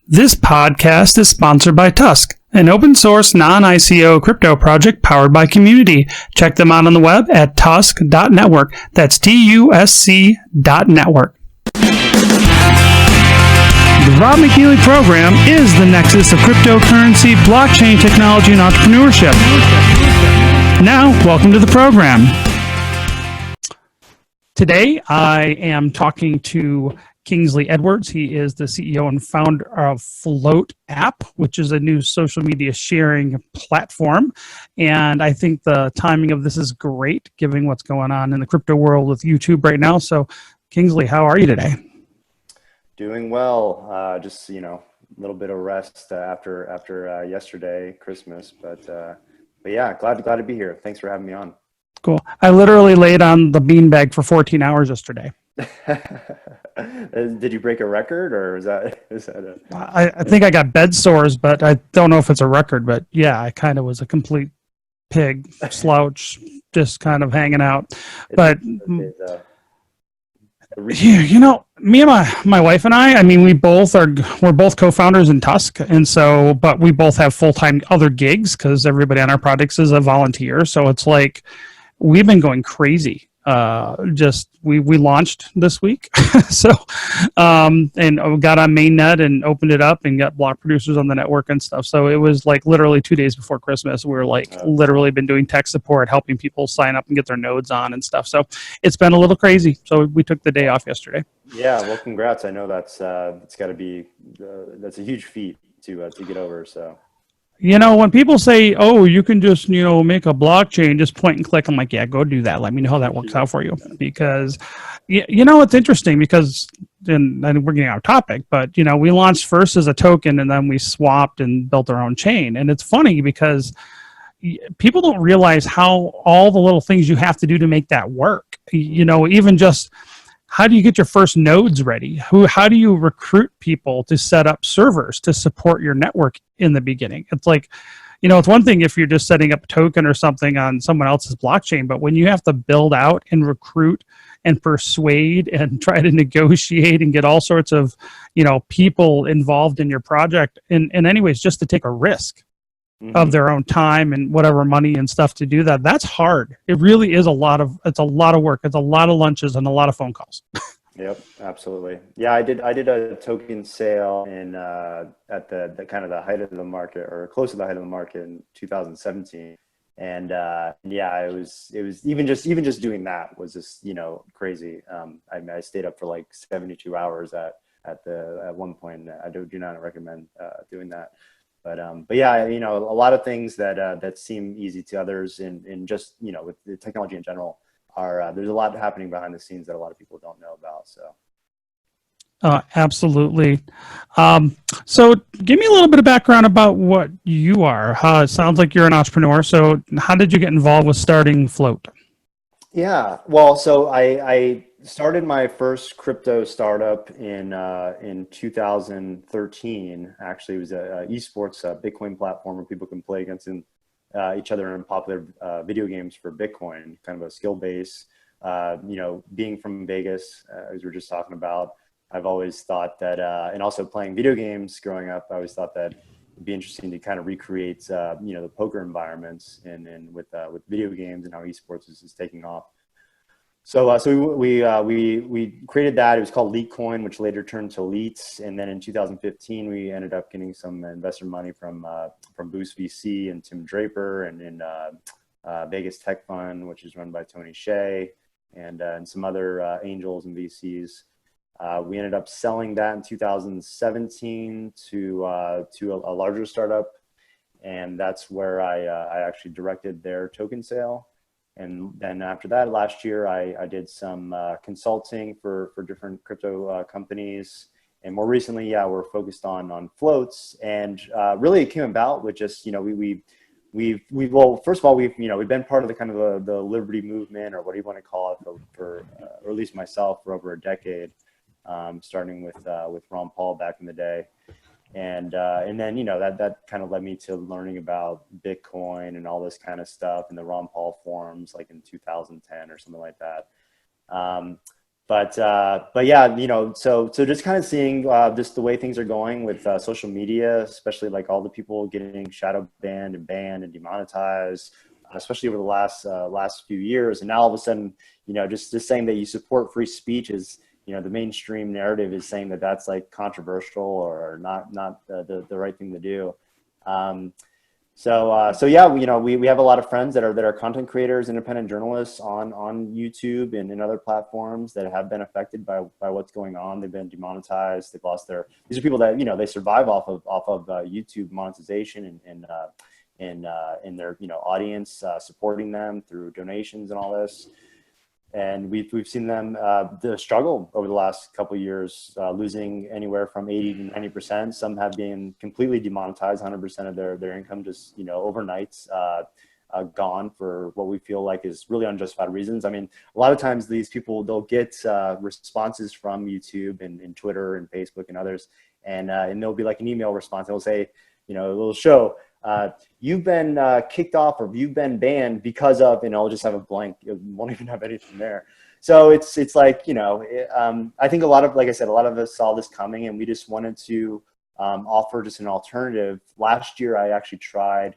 This podcast is sponsored by Tusk, an open source non-ICO crypto project powered by community. Check them out on the web at tusk.network. That's TUSC.network. The Rob McNeely program is the nexus of cryptocurrency, blockchain technology, and entrepreneurship. Now, welcome to the program. Today, I am talking to Kingsley Edwards. He is the CEO and founder of Flote.app, which is a new social media sharing platform. And I think the timing of this is great, given what's going on in the crypto world with YouTube right now. So, Kingsley, how are you today? Doing well. Just a little bit of rest after yesterday, Christmas. But yeah, glad to be here. Thanks for having me on. Cool. I literally laid on the beanbag for 14 hours yesterday. Did you break a record, or is that a... I think I got bed sores, but I don't know if it's a record. But yeah, I kind of was a complete pig slouch, just kind of hanging out. But me and my wife and I mean, we're both co-founders in Tusk, and so, but we both have full-time other gigs because everybody on our projects is a volunteer. So it's like we've been going crazy. We launched this week, so and got on mainnet and opened it up and got block producers on the network and stuff. So it was like literally 2 days before Christmas. We were literally been doing tech support, helping people sign up and get their nodes on and stuff. So it's been a little crazy. So we took the day off yesterday. Yeah, well, congrats. I know that's it's got to be that's a huge feat to get over. So. When people say, "Oh, you can just make a blockchain, just point and click," I'm like, "Yeah, go do that. Let me know how that works out for you." Because it's interesting because, and we're getting out of topic, but we launched first as a token, and then we swapped and built our own chain. And it's funny because people don't realize how all the little things you have to do to make that work. Even just how do you get your first nodes ready? How do you recruit people to set up servers to support your network in the beginning? It's like, it's one thing if you're just setting up a token or something on someone else's blockchain, but when you have to build out and recruit and persuade and try to negotiate and get all sorts of, people involved in your project in anyways, just to take a risk of their own time and whatever money and stuff to do that. That's hard. It really is it's a lot of work. It's a lot of lunches and a lot of phone calls. Yep, absolutely. Yeah, I did a token sale in at the kind of the height of the market, or close to the height of the market, in 2017. And yeah, it was even just doing that was just crazy. I stayed up for like 72 hours at one point. I do not recommend doing that. But yeah, a lot of things that seem easy to others, and just with the technology in general, there's a lot happening behind the scenes that a lot of people don't know about. So. Absolutely. So give me a little bit of background about what you are. It sounds like you're an entrepreneur. So how did you get involved with starting Flote? Yeah, well, so I started my first crypto startup in 2013. Actually, it was a esports Bitcoin platform where people can play against each other in popular video games for Bitcoin, kind of a skill base. Being from Vegas, as we were just talking about, I've always thought that, and also playing video games growing up, I always thought that it'd be interesting to kind of recreate, the poker environments and with video games and how esports is taking off. So we created that. It was called Leet Coin, which later turned to Leet. And then in 2015, we ended up getting some investor money from Boost VC and Tim Draper, and in Vegas Tech Fund, which is run by Tony Hsieh, and some other angels and VCs. We ended up selling that in 2017 to a larger startup, and that's where I actually directed their token sale. And then after that, last year, I did some consulting for different crypto companies. And more recently, yeah, we're focused on floats. And really, it came about with just well, first of all, we've been part of the kind of the liberty movement, or what do you want to call it, or at least myself, for over a decade. Starting with Ron Paul back in the day, and then that kind of led me to learning about Bitcoin and all this kind of stuff in the Ron Paul forums, like in 2010 or something like that. But yeah, so just kind of seeing just the way things are going with social media, especially like all the people getting shadow banned and demonetized, especially over the last few years. And now all of a sudden, just saying that you support free speech is, the mainstream narrative is saying that that's like controversial or not the right thing to do. So yeah, we have a lot of friends that are content creators, independent journalists on YouTube and in other platforms that have been affected by what's going on. They've been demonetized. They've lost these are people that, they survive off of YouTube monetization and their, audience supporting them through donations and all this. And we've seen them the struggle over the last couple of years, losing anywhere from 80 to 90%. Some have been completely demonetized, 100% of their income just overnight gone for what we feel like is really unjustified reasons. I mean, a lot of times these people, they'll get responses from YouTube and Twitter and Facebook and others, and there'll be like an email response. They'll say, it'll show, you've been kicked off or you've been banned because of, and I'll just have a blank. It won't even have anything there. So it's like, I think like I said, a lot of us saw this coming, and we just wanted to offer just an alternative. Last year, I actually tried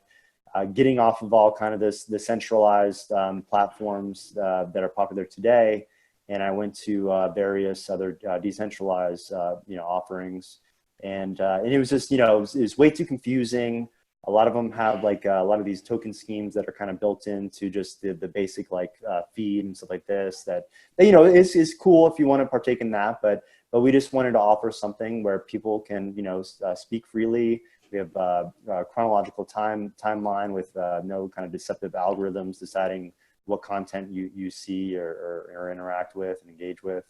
getting off of all kind of the centralized platforms that are popular today. And I went to various other decentralized, offerings. And it was just, it was way too confusing. A lot of them have like a lot of these token schemes that are kind of built into just the basic like feed and stuff like this that is cool if you want to partake in that. But we just wanted to offer something where people can, speak freely. We have a chronological timeline with no kind of deceptive algorithms deciding what content you see or interact with and engage with.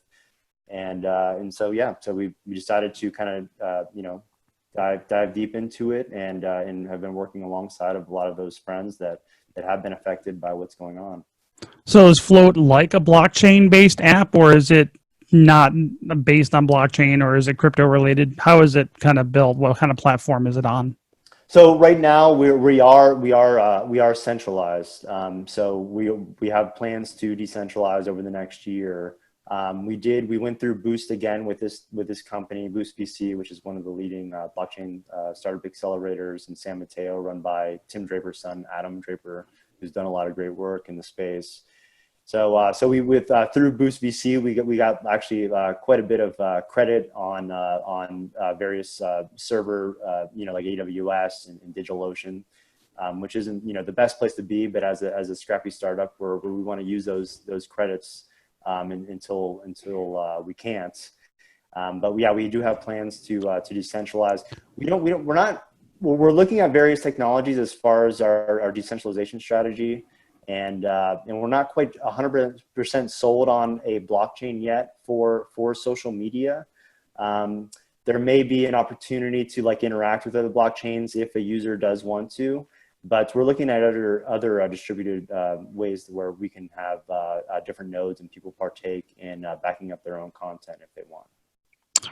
And so, yeah, so we decided to kind of, dive deep into it and have been working alongside of a lot of those friends that have been affected by what's going on. So is Flote like a blockchain-based app, or is it not based on blockchain, or is it crypto related? How is it kind of built? What kind of platform is it on? So right now we are centralized. So we have plans to decentralize over the next year. We went through Boost again with this company, Boost VC, which is one of the leading blockchain startup accelerators in San Mateo, run by Tim Draper's son, Adam Draper, who's done a lot of great work in the space. So through Boost VC, we got actually quite a bit of credit on various server, like AWS and DigitalOcean, which isn't the best place to be, but as a scrappy startup where we want to use those credits. Until we can't, but yeah, we do have plans to decentralize. We're looking at various technologies as far as our decentralization strategy, and we're not quite 100% sold on a blockchain yet for social media. There may be an opportunity to like interact with other blockchains if a user does want to. But we're looking at other distributed ways where we can have different nodes and people partake in backing up their own content if they want.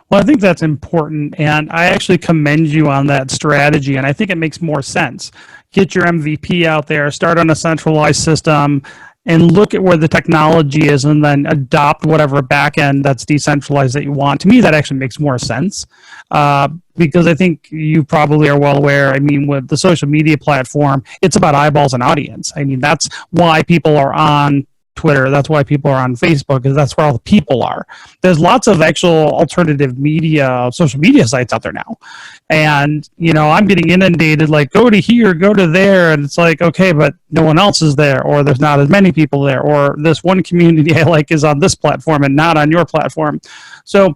Well, I think that's important, and I actually commend you on that strategy, and I think it makes more sense. Get your MVP out there, start on a centralized system, and look at where the technology is, and then adopt whatever backend that's decentralized that you want. To me, that actually makes more sense, because I think you probably are well aware. I mean, with the social media platform, it's about eyeballs and audience. I mean, that's why people are on Twitter. That's why people are on Facebook, because that's where all the people are. There's lots of actual alternative media, social media sites out there now. And, I'm getting inundated, like, go to here, go to there. And it's like, okay, but no one else is there, or there's not as many people there, or this one community I like is on this platform and not on your platform. So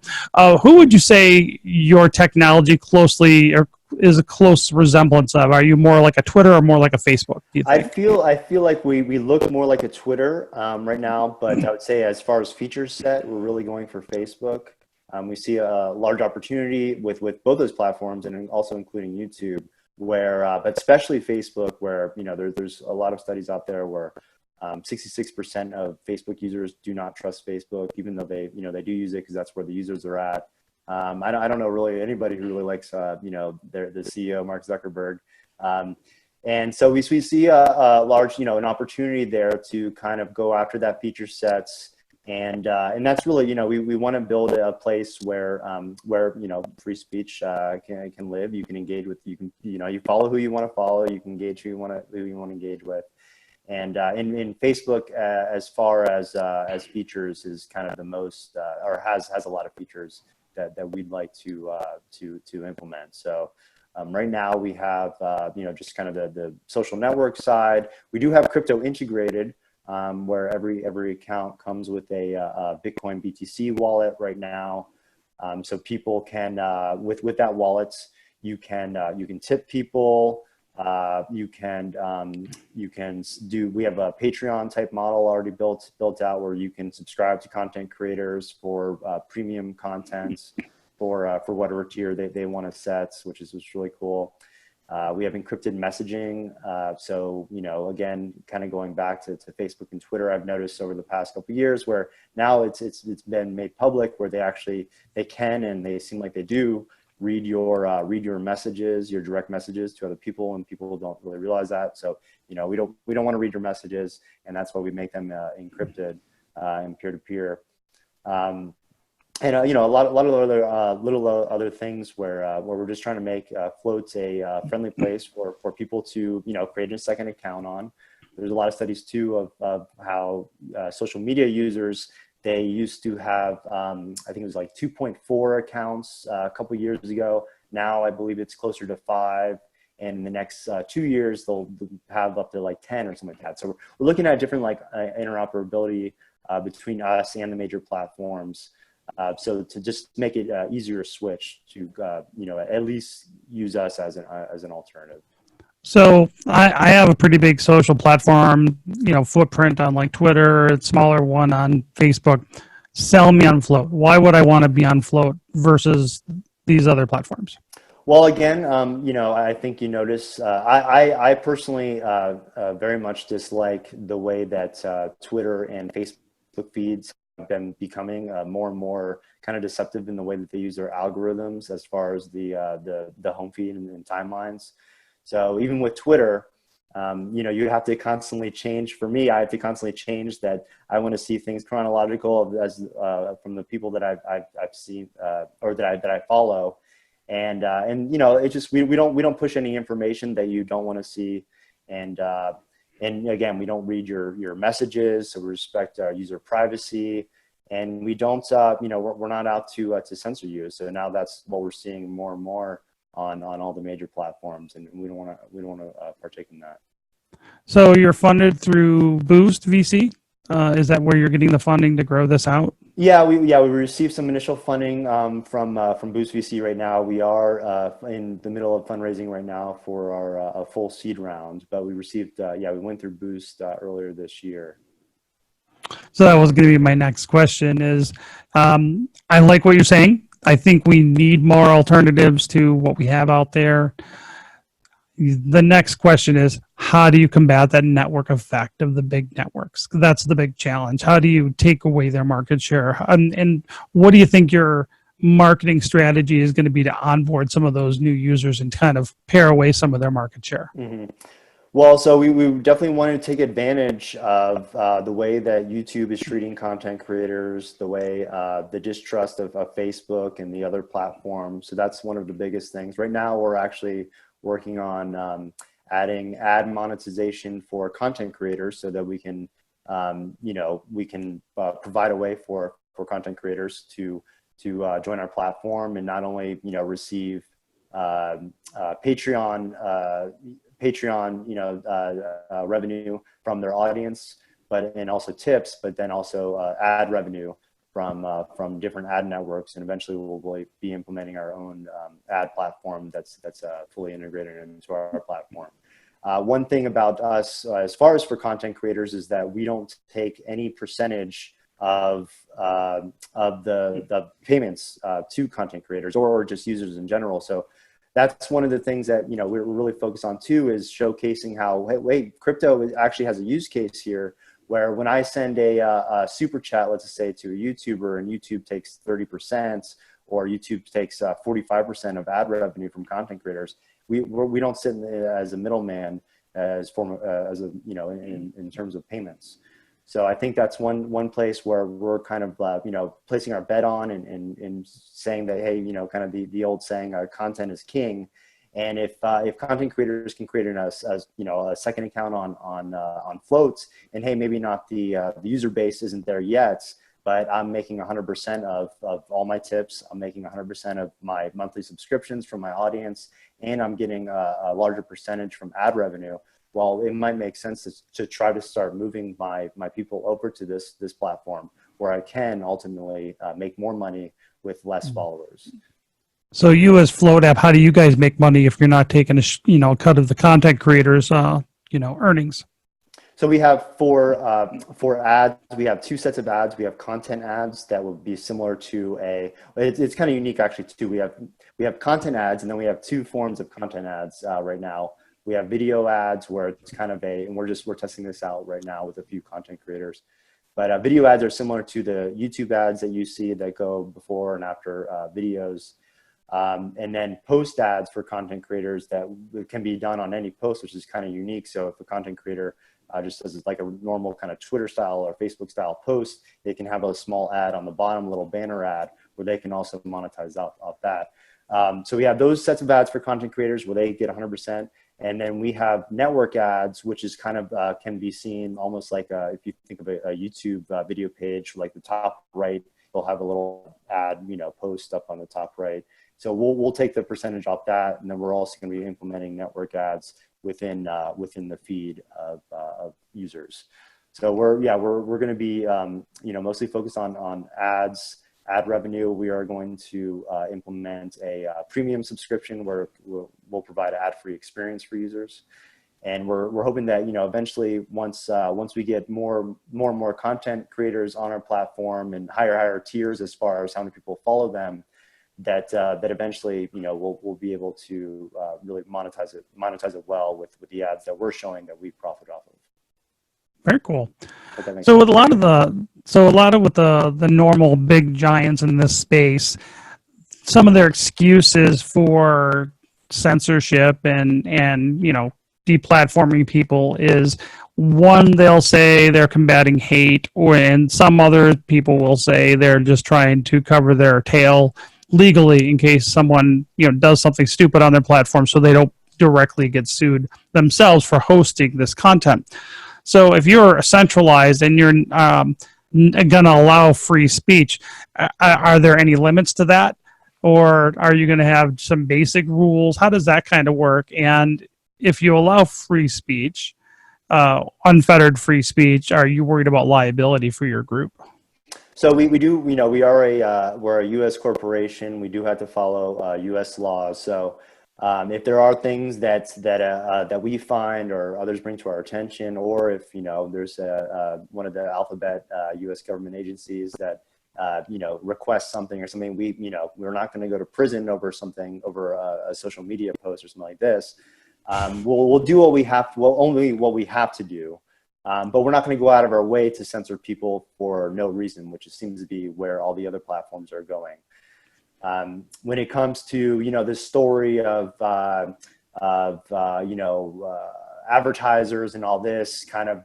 who would you say your technology closely or is a close resemblance of? Are you more like a Twitter or more like a Facebook, do you think? I feel like we look more like a Twitter right now, but I would say as far as feature set, we're really going for Facebook. We see a large opportunity with both those platforms, and also including YouTube, but especially Facebook, where there's a lot of studies out there where 66% of Facebook users do not trust Facebook, even though they do use it because that's where the users are at. I don't know really anybody who really likes the CEO Mark Zuckerberg, and so we see a large an opportunity there to kind of go after that feature sets And that's really, we want to build a place where free speech can live. You can engage with, you follow who you want to follow, you can engage who you want to engage with. And in Facebook, as far as features, is kind of the most, or has a lot of features that we'd like to implement. So right now we have just kind of the social network side. We do have crypto integrated, where every account comes with a Bitcoin BTC wallet right now. So people can with that wallet, you can tip people. We have a Patreon type model already built out, where you can subscribe to content creators for premium content for whatever tier they want to set, which is really cool. We have encrypted messaging. So, again, kind of going back to Facebook and Twitter, I've noticed over the past couple of years where now it's been made public, where they can, and they seem like they do, read your messages, your direct messages to other people, and people don't really realize that. So, we don't want to read your messages, and that's why we make them encrypted and peer-to-peer. And a lot of other little things where we're just trying to make Flote a friendly place for people to create a second account on. There's a lot of studies too of how social media users, they used to have I think it was like 2.4 accounts a couple of years ago. Now I believe it's closer to 5. And in the next 2 years, they'll have up to like 10 or something like that. So we're looking at different interoperability between us and the major platforms. So to just make it easier to switch to, at least use us as an alternative. So I have a pretty big social platform, footprint on like Twitter, a smaller one on Facebook. Sell me on Flote. Why would I want to be on Flote versus these other platforms? Well, again, I think you notice, I personally very much dislike the way that Twitter and Facebook feeds have been becoming more and more kind of deceptive in the way that they use their algorithms as far as the home feed and timelines. So even with Twitter, you have to constantly change. For me, I have to constantly change that. I want to see things chronological as from the people that I've seen or that I follow, and it's just we don't push any information that you don't want to see, and again, we don't read your messages, so we respect user privacy, and we don't we're not out to censor you. So now that's what we're seeing more and more on all the major platforms, and we don't want to partake in that. So you're funded through Boost VC. Is that where you're getting the funding to grow this out? Yeah, we received some initial funding from Boost VC right now. We are in the middle of fundraising right now for our full seed round, but we received we went through Boost earlier this year. So that was going to be my next question. Is I like what you're saying. I think we need more alternatives to what we have out there. The next question is, how do you combat that network effect of the big networks? That's the big challenge. How do you take away their market share? And what do you think your marketing strategy is going to be to onboard some of those new users and kind of pare away some of their market share? Mm-hmm. Well, so we definitely wanted to take advantage of the way that YouTube is treating content creators, the way the distrust of Facebook and the other platforms. So that's one of the biggest things. Right now, we're actually working on adding ad monetization for content creators, so that we can provide a way for content creators to join our platform and not only receive Patreon revenue from their audience, and also tips, but then also ad revenue from different ad networks, and eventually we'll be implementing our own ad platform that's fully integrated into our platform. One thing about us, as far as for content creators, is that we don't take any percentage of the payments to content creators or just users in general. So that's one of the things that we're really focused on too, is showcasing how wait, crypto actually has a use case here, where when I send a super chat, let's say to a YouTuber, and YouTube takes 30%, or YouTube takes 45% of ad revenue from content creators, we don't sit as a middleman in terms of payments. So I think that's one place where we're kind of placing our bet on and saying that, hey, kind of the old saying, content is king. And if content creators can create a second account on Flote, and hey, maybe not the user base isn't there yet, but I'm making 100% of all my tips. I'm making 100% of my monthly subscriptions from my audience, and I'm getting a larger percentage from ad revenue. Well, it might make sense to try to start moving my people over to this platform where I can ultimately make more money with less followers. So you as Flote.app, how do you guys make money if you're not taking a cut of the content creators earnings? So we have for ads, we have two sets of ads. We have content ads that will be similar to it's kind of unique actually too. We have content ads, and then we have two forms of content ads right now. We have video ads where it's kind of and we're testing this out right now with a few content creators. But video ads are similar to the YouTube ads that you see that go before and after videos. And then post ads for content creators that can be done on any post, which is kind of unique. So if a content creator just does like a normal kind of Twitter style or Facebook style post, they can have a small ad on the bottom, a little banner ad, where they can also monetize off that. So we have those sets of ads for content creators where they get 100%. And then we have network ads, which is kind of can be seen almost like if you think of a YouTube video page, like the top right, they'll have a little ad, post up on the top right. So we'll take the percentage off that, and then we're also going to be implementing network ads within the feed of users. So we're going to be mostly focused on ads, ad revenue. We are going to implement a premium subscription where we'll provide an ad-free experience for users, and we're hoping that eventually once we get more and more content creators on our platform and higher tiers as far as how many people follow them, that eventually we'll be able to really monetize it well with the ads that we're showing that we profit off of. Very cool. So with a lot of the normal big giants in this space, some of their excuses for censorship and deplatforming people is, one, they'll say they're combating hate, and some other people will say they're just trying to cover their tail legally in case someone does something stupid on their platform, so they don't directly get sued themselves for hosting this content. So if you're centralized and you're going to allow free speech, are there any limits to that? Or are you going to have some basic rules? How does that kind of work? And if you allow free speech, unfettered free speech, are you worried about liability for your group? So we do, we're a U.S. corporation. We do have to follow U.S. laws. So if there are things that we find or others bring to our attention, or if there's one of the alphabet U.S. government agencies that requests something or something, we're not going to go to prison over something, over a social media post or something like this. We'll do what we have. Only what we have to do. But we're not going to go out of our way to censor people for no reason, which seems to be where all the other platforms are going. When it comes to this story of advertisers and all this kind of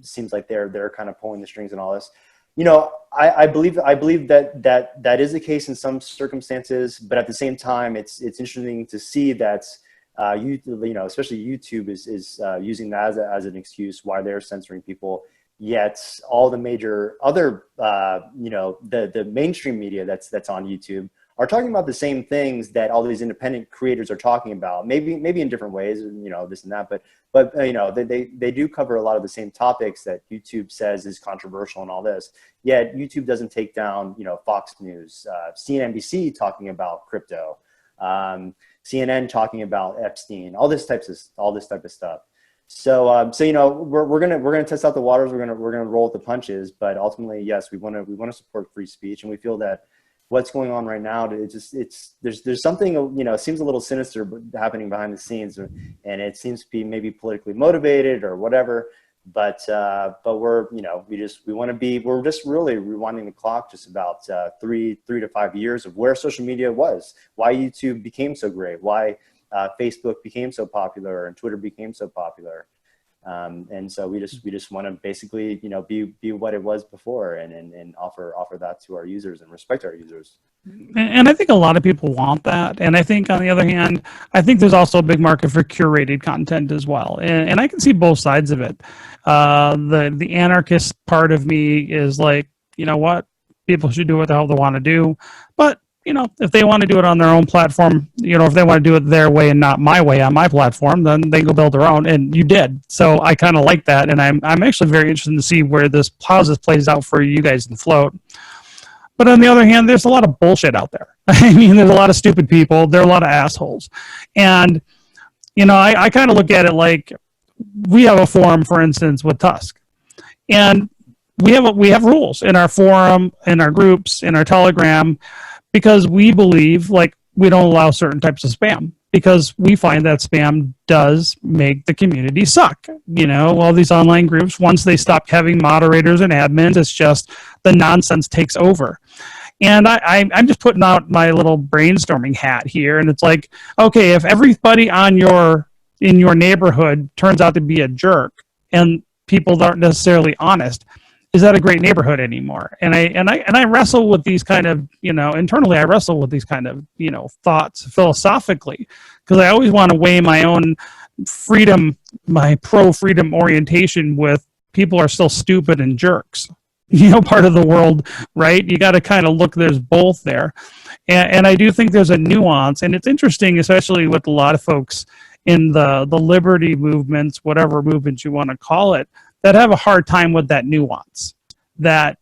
seems like they're kind of pulling the strings and all this. I believe that is the case in some circumstances, but at the same time, it's interesting to see that especially YouTube is using that as an excuse why they're censoring people. Yet all the major other the mainstream media that's on YouTube are talking about the same things that all these independent creators are talking about, maybe in different ways, this and that, but they do cover a lot of the same topics that YouTube says is controversial and all this. Yet YouTube doesn't take down Fox News, CNBC talking about crypto, CNN talking about Epstein, all this type of stuff. So we're gonna test out the waters. We're gonna roll with the punches. But ultimately, yes, we want to support free speech, and we feel that what's going on right now, there's something it seems a little sinister happening behind the scenes, and it seems to be maybe politically motivated or whatever. But we're we're just really rewinding the clock just about 3 to 5 years of where social media was, why YouTube became so great, why Facebook became so popular and Twitter became so popular. And so we just want to basically, be what it was before, and offer that to our users and respect our users. And I think a lot of people want that. And I think on the other hand, I think there's also a big market for curated content as well. And I can see both sides of it. The anarchist part of me is like, you know what? People should do what the hell they want to do. But, if they want to do it on their own platform, if they want to do it their way and not my way on my platform, then they go build their own. And you did. So I kind of like that. And I'm actually very interested to see how this plays out for you guys in Flote. But on the other hand, there's a lot of bullshit out there. I mean, there's a lot of stupid people. There are a lot of assholes. And, I kind of look at it like we have a forum, for instance, with Tusk. And we have rules in our forum, in our groups, in our Telegram, because we believe like we don't allow certain types of spam, because we find that spam does make the community suck. All these online groups, once they stop having moderators and admins, it's just the nonsense takes over. And I'm just putting out my little brainstorming hat here, and it's like, okay, if everybody in your neighborhood turns out to be a jerk and people aren't necessarily honest, is that a great neighborhood anymore? And I wrestle with these kind of, internally I wrestle with these kind of, thoughts philosophically, because I always want to weigh my own freedom, my pro-freedom orientation with people are still stupid and jerks, part of the world, right? You got to kind of look, there's both there. And I do think there's a nuance, and it's interesting, especially with a lot of folks in the liberty movements, whatever movements you want to call it, that have a hard time with that nuance. That,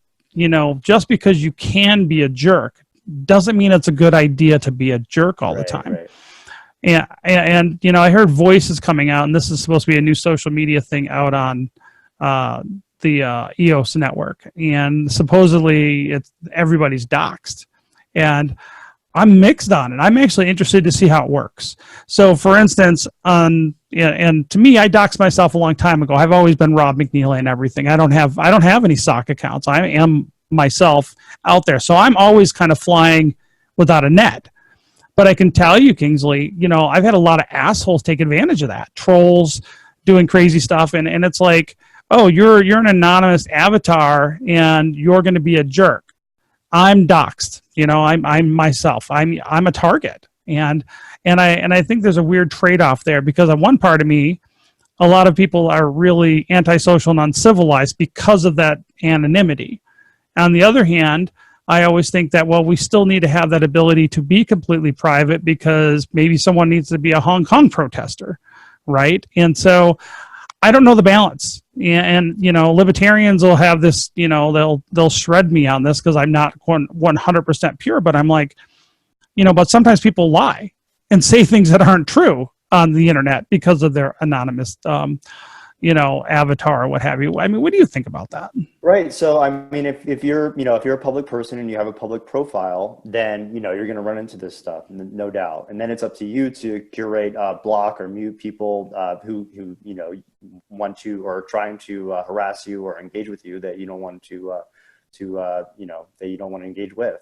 just because you can be a jerk doesn't mean it's a good idea to be a jerk all the time. Right. And I heard voices coming out, and this is supposed to be a new social media thing out on the EOS network. And supposedly everybody's doxxed. And I'm mixed on it. I'm actually interested to see how it works. So, for instance, and to me, I doxed myself a long time ago. I've always been Rob McNeely and everything. I don't have any sock accounts. I am myself out there, so I'm always kind of flying without a net. But I can tell you, Kingsley, I've had a lot of assholes take advantage of that. Trolls doing crazy stuff, and it's like, oh, you're an anonymous avatar, and you're going to be a jerk. I'm doxxed. I'm myself. I'm a target, and I think there's a weird trade-off there, because on one part of me, a lot of people are really antisocial and uncivilized because of that anonymity. On the other hand, I always think that, well, we still need to have that ability to be completely private, because maybe someone needs to be a Hong Kong protester, right? And so I don't know the balance. And libertarians will have this, they'll shred me on this because I'm not 100% pure, but I'm like, but sometimes people lie and say things that aren't true on the internet because of their anonymous, avatar or what have you. I mean, what do you think about that? Right. So, I mean, if you're a public person and you have a public profile, then, you're going to run into this stuff, no doubt. And then it's up to you to curate, block or mute people who want to, or trying to harass you or engage with you that you don't want that you don't want to engage with.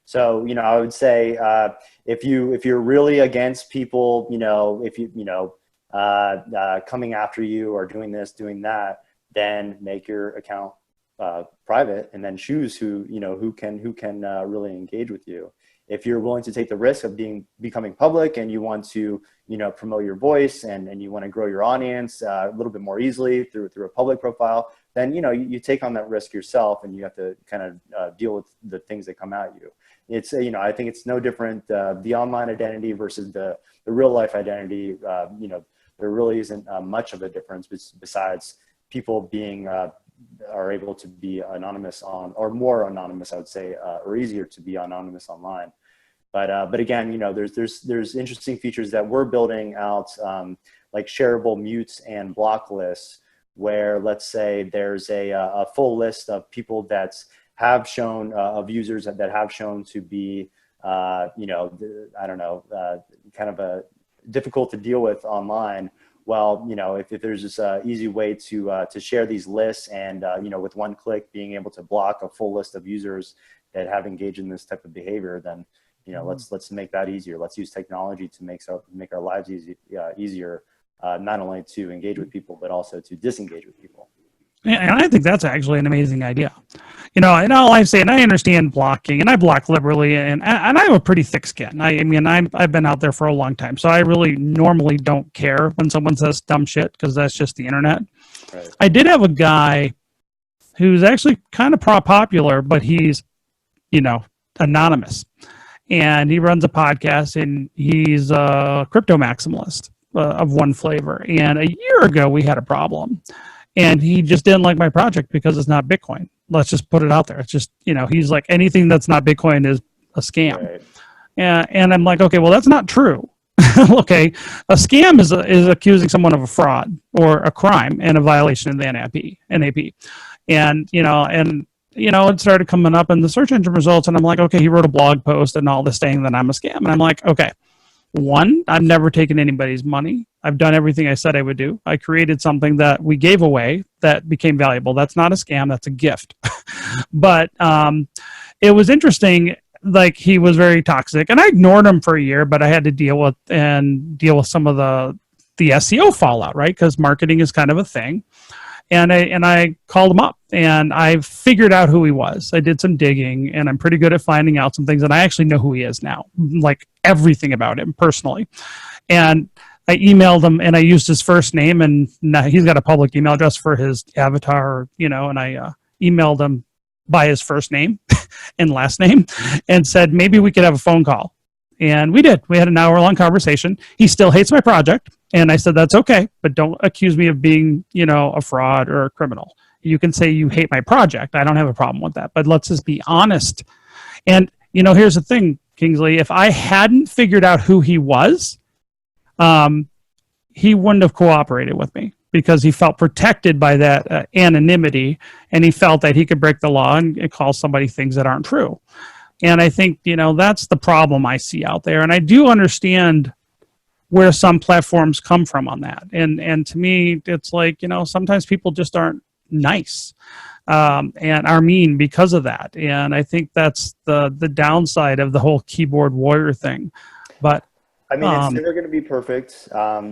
So, I would say if you're really against people, coming after you or doing this, doing that, then make your account private, and then choose who can really engage with you. If you're willing to take the risk of becoming public, and you want to promote your voice, and you want to grow your audience a little bit more easily through a public profile, then you take on that risk yourself, and you have to kind of deal with the things that come at you. It's I think it's no different, the online identity versus the real life identity. There really isn't much of a difference besides people being are able to be anonymous or more anonymous, I would say, or easier to be anonymous online. But again, there's interesting features that we're building out, like shareable mutes and block lists, where, let's say, there's a full list of people that have shown of users that have shown to be I don't know, kind of a difficult to deal with online. Well, if there's this easy way to share these lists, and with one click being able to block a full list of users that have engaged in this type of behavior, then let's make that easier. Let's use technology to make our lives easier not only to engage with people, but also to disengage with people. And I think that's actually an amazing idea. And all I say, and I understand blocking, and I block liberally, and I have a pretty thick skin. I've been out there for a long time, so I really normally don't care when someone says dumb shit, because that's just the internet. Right. I did have a guy who's actually kind of popular, but he's, anonymous, and he runs a podcast, and he's a crypto maximalist of one flavor. And a year ago, we had a problem. And he just didn't like my project because it's not Bitcoin. Let's just put it out there. It's just, he's like, anything that's not Bitcoin is a scam. Right. And I'm like, okay, well, that's not true. Okay, a scam is accusing someone of a fraud or a crime and a violation of the NAP. And, it started coming up in the search engine results. And I'm like, okay, he wrote a blog post and all this saying that I'm a scam. And I'm like, okay, one, I've never taken anybody's money. I've done everything I said I would do. I created something that we gave away that became valuable. That's not a scam. That's a gift. But it was interesting. Like, he was very toxic, and I ignored him for a year, but I had to deal with some of the SEO fallout, right? Because marketing is kind of a thing. And I called him up, and I figured out who he was. I did some digging, and I'm pretty good at finding out some things, and I actually know who he is now, like everything about him personally. And I emailed him, and I used his first name, and he's got a public email address for his avatar, and I emailed him by his first name and last name and said, maybe we could have a phone call. And we did. We had an hour-long conversation. He still hates my project. And I said, that's okay, but don't accuse me of being, a fraud or a criminal. You can say you hate my project. I don't have a problem with that, but let's just be honest. And, here's the thing, Kingsley, if I hadn't figured out who he was, he wouldn't have cooperated with me, because he felt protected by that anonymity, and he felt that he could break the law and call somebody things that aren't true. And I think, that's the problem I see out there. And I do understand where some platforms come from on that. And to me, it's like, sometimes people just aren't nice and are mean because of that. And I think that's the downside of the whole keyboard warrior thing. But it's never going to be perfect.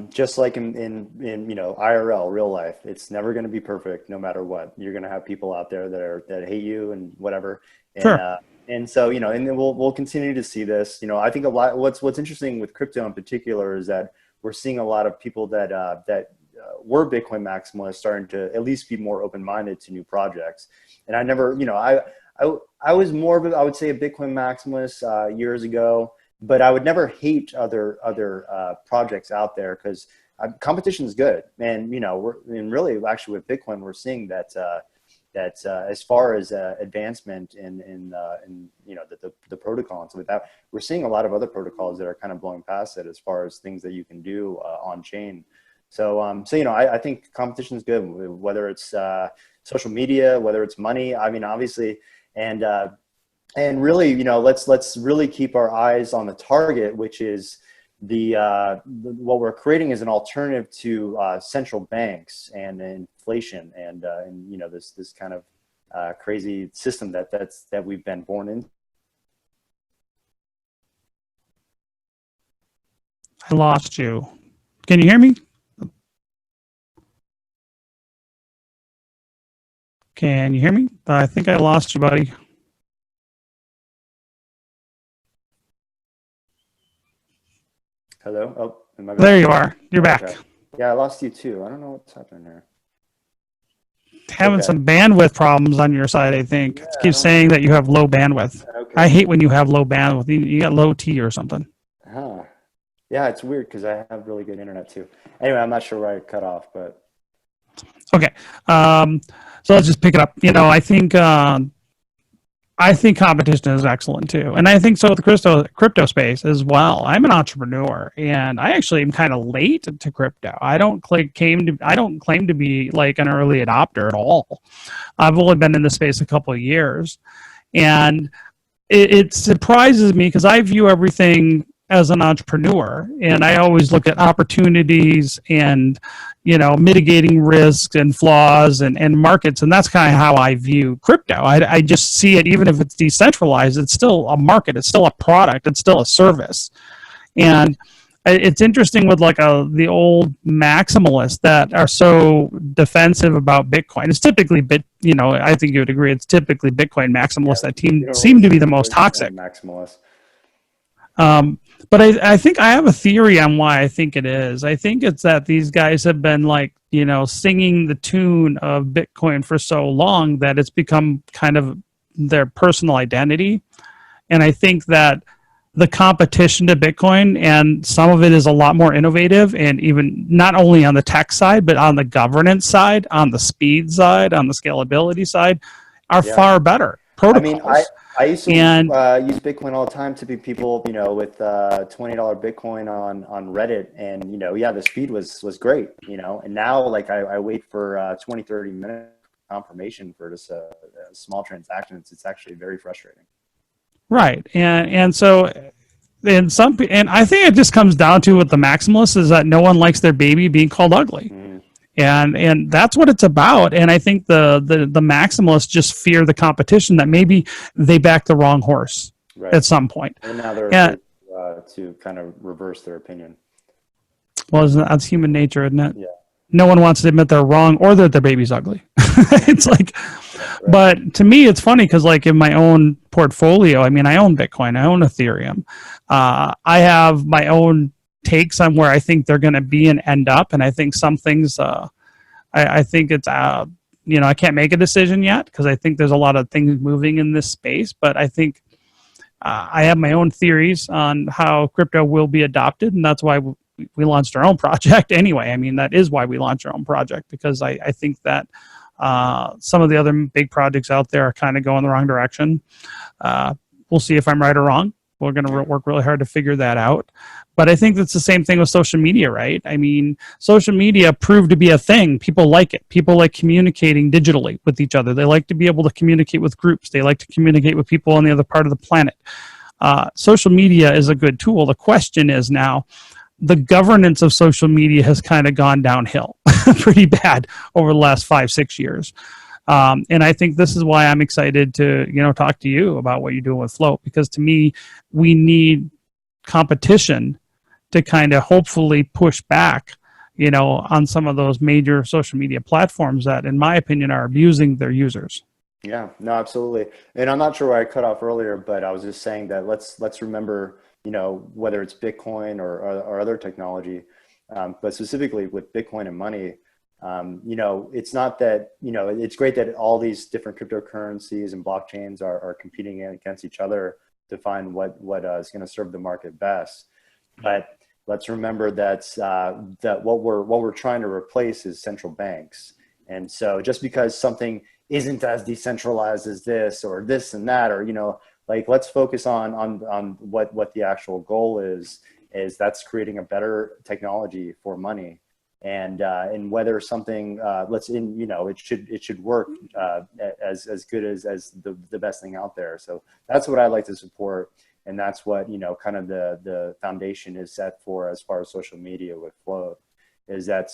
Just like in IRL, real life, it's never going to be perfect no matter what. You're going to have people out there that hate you and whatever. And, sure. And so, and then we'll continue to see this. I think a lot. What's interesting with crypto in particular is that we're seeing a lot of people that were Bitcoin maximalists starting to at least be more open-minded to new projects. And I never, I was more of I would say a Bitcoin maximalist years ago, but I would never hate other projects out there, because competition is good. And really actually with Bitcoin, we're seeing that. As far as advancement in the protocol and stuff like that, we're seeing a lot of other protocols that are kind of blowing past it as far as things that you can do on chain. So I think competition is good, whether it's social media, whether it's money. Obviously, and really, let's really keep our eyes on the target, which is what we're creating is an alternative to central banks and inflation and this kind of crazy system that we've been born in. I lost you. Can you hear me? Can you hear me? I think I lost you, buddy. Hello? Oh, am I back? There you are. You're back. Okay. Yeah, I lost you too. I don't know what's happening there. Having some bandwidth problems on your side, I think. Yeah, it keeps saying that you have low bandwidth. Okay. I hate when you have low bandwidth. You got low T or something. Huh. Yeah, it's weird because I have really good internet too. Anyway, I'm not sure where I cut off, but. Okay. So let's just pick it up. I think competition is excellent too, and I think so with the crypto space as well. I'm an entrepreneur, and I actually am kind of late to crypto. I don't claim to be like an early adopter at all. I've only been in the space a couple of years, and it surprises me because I view everything as an entrepreneur, and I always look at opportunities and mitigating risks and flaws and markets, and that's kind of how I view crypto. I just see it, even if it's decentralized, it's still a market, it's still a product, it's still a service. And it's interesting with like the old maximalists that are so defensive about Bitcoin. It's typically I think you would agree. It's typically Bitcoin Yeah, maximalists that we don't seem really to see be the most toxic. maximalists. But I think I have a theory on why I think it is. I think it's that these guys have been like, singing the tune of Bitcoin for so long that it's become kind of their personal identity. And I think that the competition to Bitcoin, and some of it is a lot more innovative, and even not only on the tech side, but on the governance side, on the speed side, on the scalability side, are Yeah. far better I mean, protocols. I used to And use Bitcoin all the time to be people, with $20 Bitcoin on Reddit, and yeah, the speed was great, and now like I wait for 20, 30 minutes confirmation for just a small transaction. It's actually very frustrating. right, and so and I think it just comes down to with the maximalists is that no one likes their baby being called ugly. Mm, And that's what it's about. And I think the maximalists just fear the competition, that maybe they back the wrong horse right. at some point. And now they're And afraid to kind of reverse their opinion. well, that's human nature, isn't it? Yeah. No one wants to admit they're wrong or that their baby's ugly. It's like, Right. but to me, it's funny because like in my own portfolio, I mean, I own Bitcoin, I own Ethereum. I have my own takes on where I think they're going to be and end up. And I think some things, I think it's, I can't make a decision yet because I think there's a lot of things moving in this space. But I think I have my own theories on how crypto will be adopted, and that's why we launched our own project anyway. I mean, that is why we launched our own project, because I think that some of the other big projects out there are kind of going the wrong direction. We'll see if I'm right or wrong. We're going to work really hard to figure that out. But I think that's the same thing with social media, right? I mean, social media proved to be a thing. People like it. People like communicating digitally with each other. They like to be able to communicate with groups. They like to communicate with people on the other part of the planet. Social media is a good tool. The question is now, the governance of social media has kind of gone downhill pretty bad over the last 5-6 years. And I think this is why I'm excited to, talk to you about what you're doing with Flote, because to me, we need competition to kind of hopefully push back, on some of those major social media platforms that, in my opinion, are abusing their users. Yeah, no, absolutely. And I'm not sure where I cut off earlier, but I was just saying that let's remember, whether it's Bitcoin or other technology, but specifically with Bitcoin and money, it's not that, it's great that all these different cryptocurrencies and blockchains are competing against each other to find what is going to serve the market best. But let's remember that what we're trying to replace is central banks. And so just because something isn't as decentralized as this or this and that, or, like, let's focus on what the actual goal is that's creating a better technology for money. And whether something it should work as good as the best thing out there. So that's what I like to support, and that's what kind of the foundation is set for as far as social media with Flote. Is that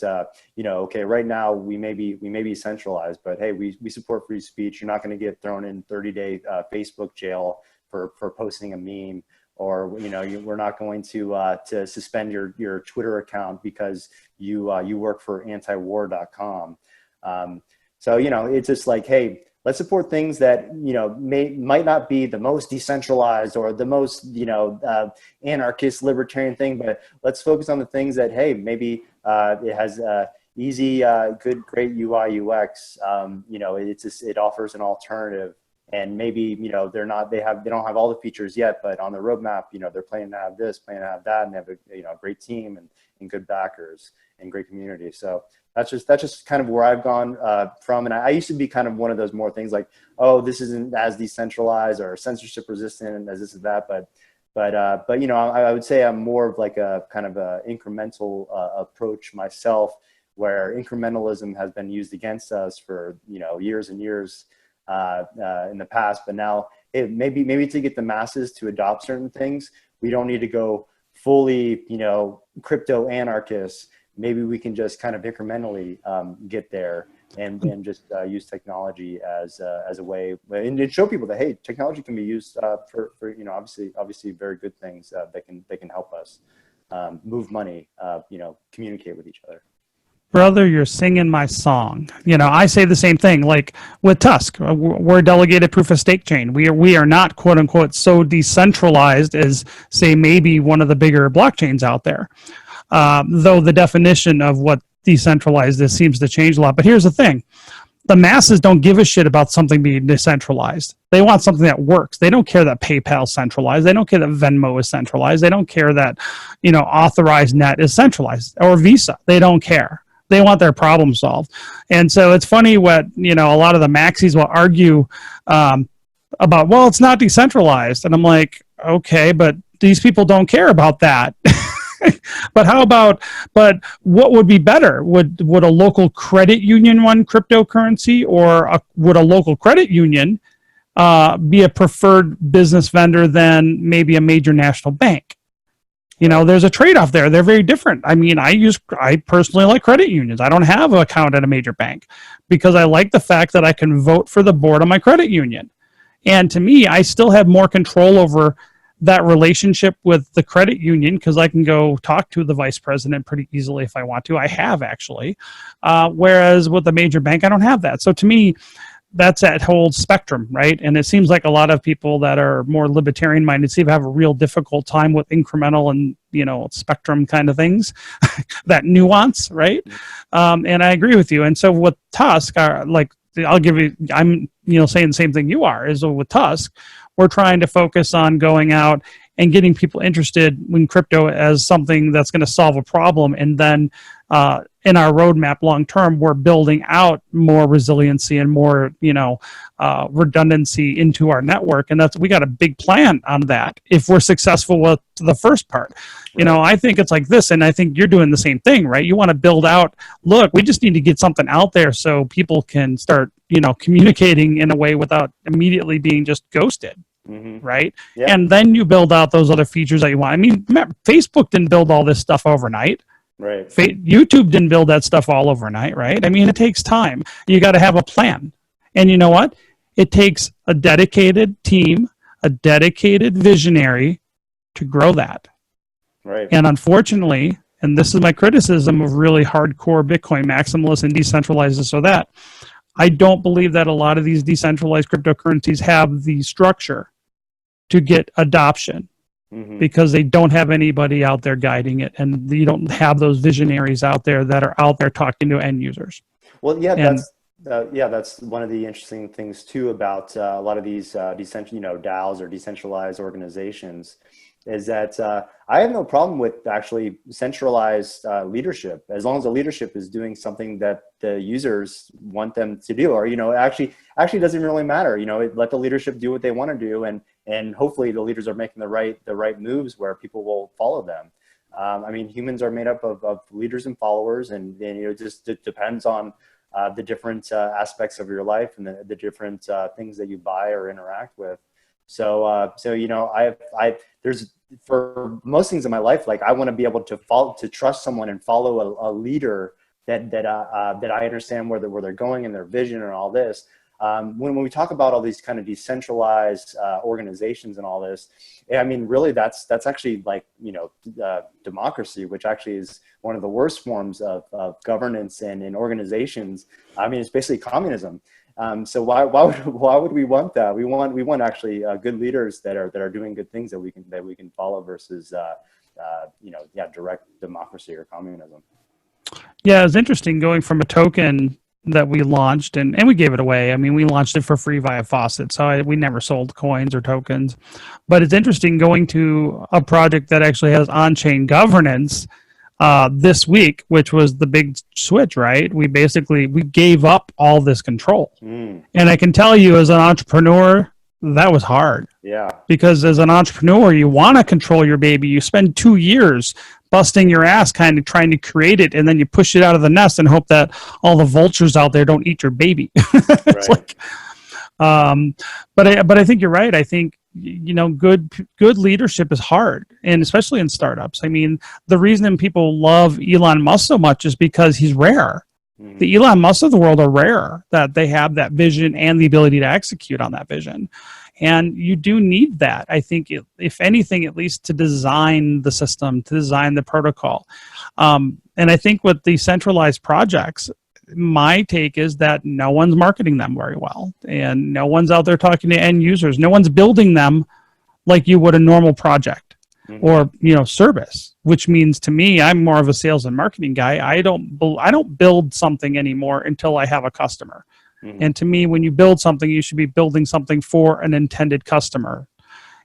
okay, right now we may be centralized, but hey, we support free speech. You're not going to get thrown in 30-day Facebook jail for posting a meme, or we're not going to suspend your Twitter account because you work for antiwar.com. So it's just like, hey, let's support things that might not be the most decentralized or the most anarchist libertarian thing, but let's focus on the things that, hey, maybe it has easy, good, great UI UX. It offers an alternative. And maybe they don't have all the features yet, but on the roadmap, they're planning to have this, planning to have that, and they have a great team and good backers and great community. So that's just kind of where I've gone from. And I used to be kind of one of those more things like, oh, this isn't as decentralized or censorship resistant as this is that, but I would say I'm more of like a kind of a incremental approach myself, where incrementalism has been used against us for years and years in the past. But now maybe to get the masses to adopt certain things, we don't need to go fully crypto anarchists. Maybe we can just kind of incrementally get there and just use technology as a way, and show people that, hey, technology can be used for obviously very good things that can help us. move money, communicate with each other. Brother, you're singing my song. I say the same thing. Like with Tusk, we're a delegated proof of stake chain. We are not quote unquote so decentralized as say maybe one of the bigger blockchains out there. Though the definition of what decentralized is seems to change a lot. But here's the thing. The masses don't give a shit about something being decentralized. They want something that works. They don't care that PayPal's centralized. They don't care that Venmo is centralized. They don't care that, authorized net is centralized or Visa. They don't care. They want their problem solved. And so it's funny what, a lot of the maxis will argue about, well, it's not decentralized. And I'm like, okay, but these people don't care about that. But what would be better? Would a local credit union want cryptocurrency, or would a local credit union be a preferred business vendor than maybe a major national bank? There's a trade-off there. They're very different. I mean, I personally like credit unions. I don't have an account at a major bank because I like the fact that I can vote for the board of my credit union. And to me, I still have more control over that relationship with the credit union because I can go talk to the vice president pretty easily if I want to. I have actually. Whereas with the major bank, I don't have that. So to me, that's that whole spectrum, right? And it seems like a lot of people that are more libertarian minded seem to have a real difficult time with incremental and spectrum kind of things, that nuance, right? And I agree with you. And so with Tusk, I'm saying the same thing you are. Is with Tusk, we're trying to focus on going out and getting people interested in crypto as something that's going to solve a problem, and then in our roadmap long term, we're building out more resiliency and more redundancy into our network, and we got a big plan on that. If we're successful with the first part, I think it's like this, and I think you're doing the same thing, right? You want to build out. Look, we just need to get something out there so people can start communicating in a way without immediately being just ghosted. Mm-hmm. Right. Yeah. And then you build out those other features that you want. I mean, Facebook didn't build all this stuff overnight. Right. YouTube didn't build that stuff all overnight. Right. I mean, it takes time. You got to have a plan. And you know what? It takes a dedicated team, a dedicated visionary to grow that. Right. And unfortunately, and this is my criticism of really hardcore Bitcoin maximalists and decentralized this or that, I don't believe that a lot of these decentralized cryptocurrencies have the structure to get adoption, because they don't have anybody out there guiding it, and you don't have those visionaries out there that are out there talking to end users. Well, yeah, that's one of the interesting things too about a lot of these DAOs or decentralized organizations, is that I have no problem with actually centralized leadership, as long as the leadership is doing something that the users want them to do, or actually doesn't really matter. Let the leadership do what they want to do, and hopefully the leaders are making the right moves where people will follow them. I mean, humans are made up of leaders and followers, and it just depends on the different aspects of your life and the different things that you buy or interact with. So there's, for most things in my life, like I want to be able to trust someone and follow a leader that I understand where they're going and their vision and all this. When we talk about all these kind of decentralized organizations and all this, I mean, really that's actually like, democracy, which actually is one of the worst forms of governance and in organizations. I mean, it's basically communism. So why would we want that? We want actually good leaders that are doing good things that we can follow versus direct democracy or communism. Yeah, it's interesting going from a token that we launched and we gave it away. I mean, we launched it for free via Faucet, so we never sold coins or tokens. But it's interesting going to a project that actually has on-chain governance this week, which was the big switch, right? We gave up all this control. And I can tell you, as an entrepreneur, that was hard. Yeah. Because as an entrepreneur, you want to control your baby. You spend 2 years busting your ass kind of trying to create it, and then you push it out of the nest and hope that all the vultures out there don't eat your baby. It's right. But I think you're right. I think good leadership is hard, and especially in startups. I mean, the reason people love Elon Musk so much is because he's rare. The Elon Musk of the world are rare, that they have that vision and the ability to execute on that vision. And you do need that. I think, if anything, at least to design the system, to design the protocol. And I think with decentralized projects, my take is that no one's marketing them very well, and no one's out there talking to end users. No one's building them like you would a normal project or service, which means to me, I'm more of a sales and marketing guy. I don't build something anymore until I have a customer. And to me, when you build something, you should be building something for an intended customer.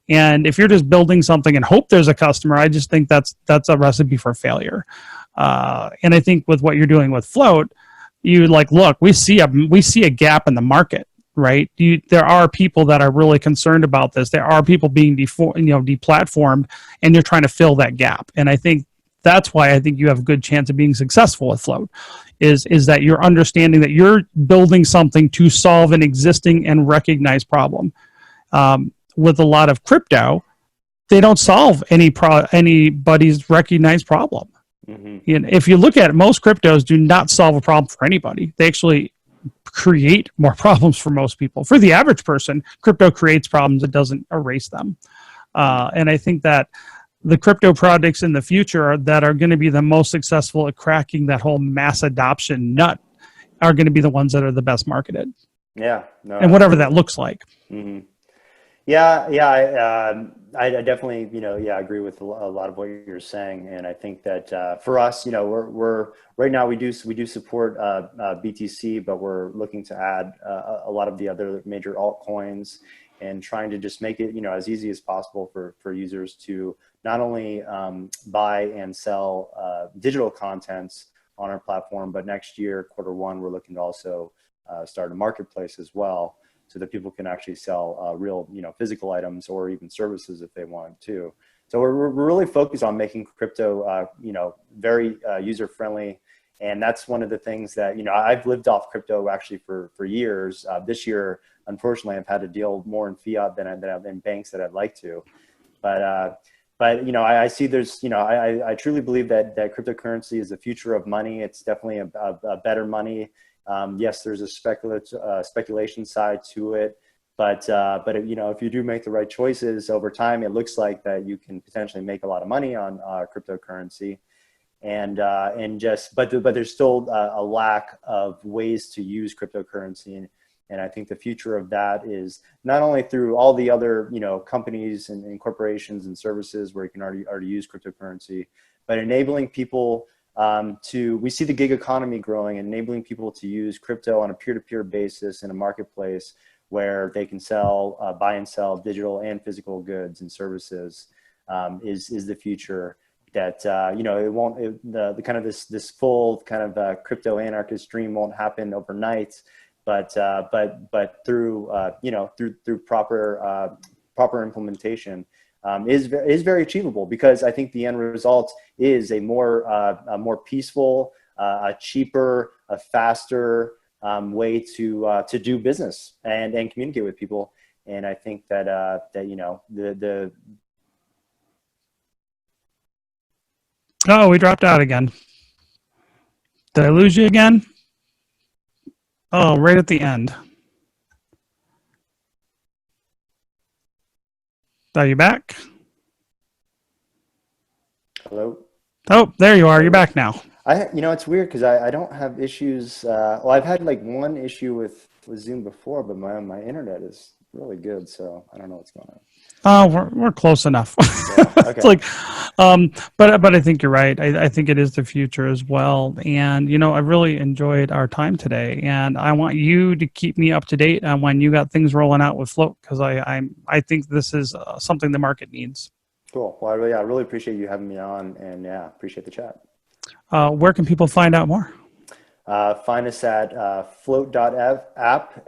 And if you're just building something and hope there's a customer, I just think that's a recipe for failure. And I think with what you're doing with Flote, you look, we see a gap in the market, right? There are people that are really concerned about this. There are people being deplatformed, and you're trying to fill that gap. And I think that's why I think you have a good chance of being successful with Flote, is that you're understanding that you're building something to solve an existing and recognized problem. With a lot of crypto, they don't solve anybody's recognized problem. If you look at it, most cryptos do not solve a problem for anybody. They actually create more problems for most people. For the average person, crypto creates problems, it doesn't erase them. And I think that the crypto projects in the future that are going to be the most successful at cracking that whole mass adoption nut are going to be the ones that are the best marketed. Yeah. No, and whatever that looks like. Yeah. I definitely, agree with a lot of what you're saying. And I think that for us, we're right now we do support BTC, but we're looking to add a lot of the other major altcoins, and trying to just make it, as easy as possible for users to not only buy and sell digital contents on our platform, but next year, Q1, we're looking to also start a marketplace as well, so that people can actually sell real, physical items or even services if they want to. So we're really focused on making crypto, very user friendly. And that's one of the things that, I've lived off crypto actually for years. This year, unfortunately, I've had to deal more in fiat than in banks that I'd like to. But I see there's, I truly believe that cryptocurrency is the future of money. It's definitely a better money. Yes, there's a speculation side to it, but if you do make the right choices over time, it looks like that you can potentially make a lot of money on cryptocurrency, but there's still a lack of ways to use cryptocurrency, and I think the future of that is not only through all the other companies and corporations and services where you can already use cryptocurrency, but enabling people. We see the gig economy growing, and enabling people to use crypto on a peer-to-peer basis in a marketplace where they can buy and sell digital and physical goods and services is the future. That it won't the kind of this full kind of crypto anarchist dream won't happen overnight, but through through proper implementation. Is very achievable, because I think the end result is a more peaceful, a cheaper, a faster way to do business and communicate with people. And I think that Oh, we dropped out again. Did I lose you again? Oh, right at the end. Are you back? Hello. Oh, there you are. You're back now. It's weird because I don't have issues. Well, I've had one issue with Zoom before, but my internet is really good, so I don't know what's going on. Oh, we're close enough. Yeah, okay. It's but I think you're right. I think it is the future as well. And I really enjoyed our time today, and I want you to keep me up to date on when you got things rolling out with Flote, because I think this is something the market needs. Cool. Well, I really appreciate you having me on, and appreciate the chat. Where can people find out more? Find us at Flote.app, Flote.app,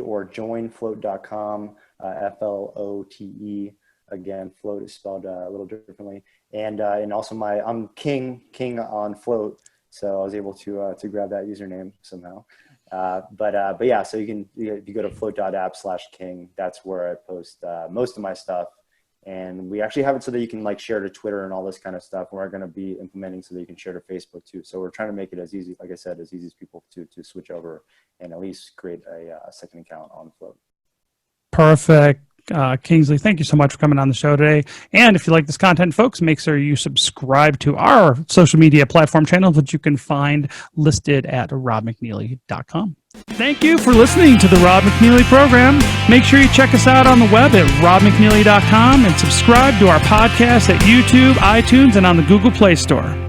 or join Flote.com, Flote. Again, Flote is spelled a little differently. And also I'm King on Flote, so I was able to grab that username somehow. But yeah, so if you go to Flote.app/King, that's where I post most of my stuff. And we actually have it so that you can like share to Twitter and all this kind of stuff. We're going to be implementing so that you can share to Facebook too. So we're trying to make it as easy, like I said, as easy as people to switch over and at least create a second account on Flote. Perfect. Kingsley, thank you so much for coming on the show today. And if you like this content, folks, make sure you subscribe to our social media platform channels, which you can find listed at robmcneely.com. Thank you for listening to the Rob McNeely program. Make sure you check us out on the web at robmcneely.com and subscribe to our podcast at YouTube, iTunes, and on the Google Play Store.